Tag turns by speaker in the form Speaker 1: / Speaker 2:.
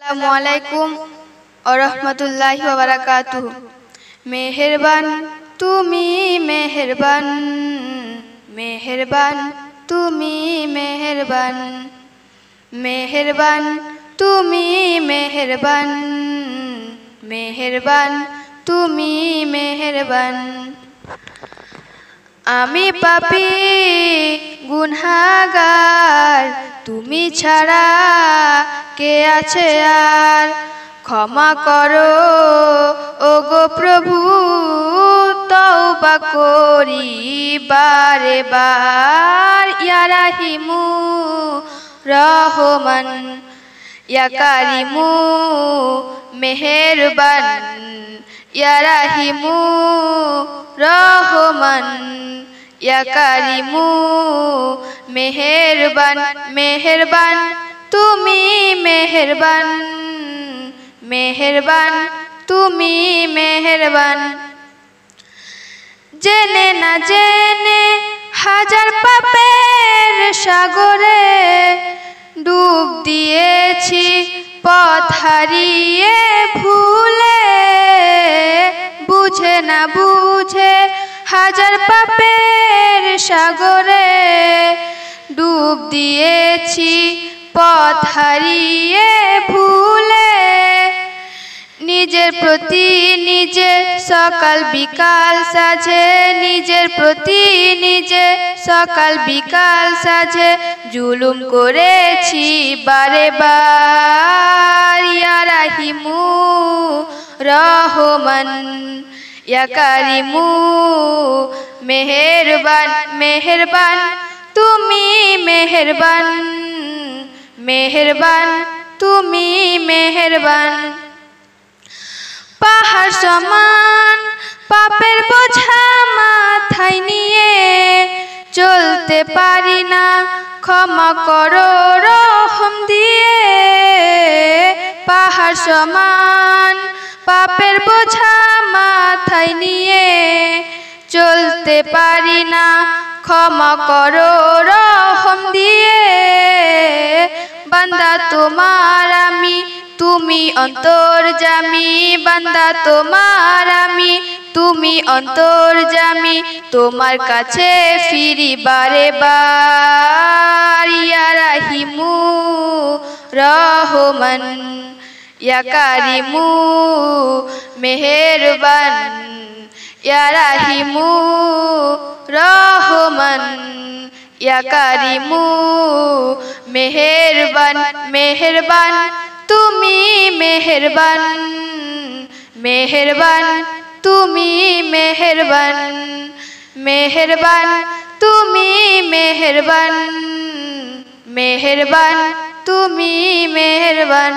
Speaker 1: আসসালামুআলাইকুম ওরহমতুল্লাহি ওয়া বারাকাতুহু। মেহেরবান তুমি মেহেরবান, মেহেরবান তুমি মেহেরবান, মেহেরবান তুমি মেহেরবান, মেহেরবান তুমি মেহেরবান। আমি পাপী গুনাহগার, তুমি ছাড়া কে আছে আর। ক্ষমা করো ওগো প্রভু, তওবা করি বারে বার। ইয়া রাহিমু রহমান, ইয়া কারিমু মেহেরবান, ইয়া রাহিমু রহমান, ইয়া কারিমু মেহেরবান। মেহেরবান তুমি মেহেরবান, মেহেরবান তুমি মেহেরবান। জেনে না জেনে হাজার পাপের সাগরে ডুব দিয়েছি পথ হারিয়ে ভুলে। বুঝে না বুঝে হাজার পাপের সাগরে ডুব দিয়েছি পথ হারিয়ে ভুলে। নিজের প্রতি নিজে সকাল বিকাল সাজে, নিজের প্রতি নিজে সকাল বিকাল সাজে জুলুম করেছি বারে বার। ইয়া রাহিমু রহমান, ইয়া কারিমু মেহেরবান, মেহেরবান তুমি মেহেরবান, মেহেরবান তুমি মেহেরবান। পাহাড় সমান পাপের বোঝা মাথায় নিয়ে চলতে পারি না, ক্ষমা করো রহম দিয়ে। পাহাড় সমান পাপের বোঝা মাথায় নিয়ে চলতে পারি না, ক্ষমা করো রহম দিয়ে। বান্দা তোমার আমি, তুমি অন্তর্যামী, বান্দা তোমার আমি, তুমি অন্তর্যামী। তোমার কাছে ফিরি বারে বার। ইয়া রাহিমু রহমান, ইয়া কারিমু মেহেরবান, ইয়া রাহিমু রহমান, ইয়া কারিমু মেহেরবান। মেহেরবান তুমি মেহেরবান, মেহেরবান তুমি মেহেরবান, মেহেরবান তুমি মেহেরবান, মেহেরবান তুমি মেহেরবান।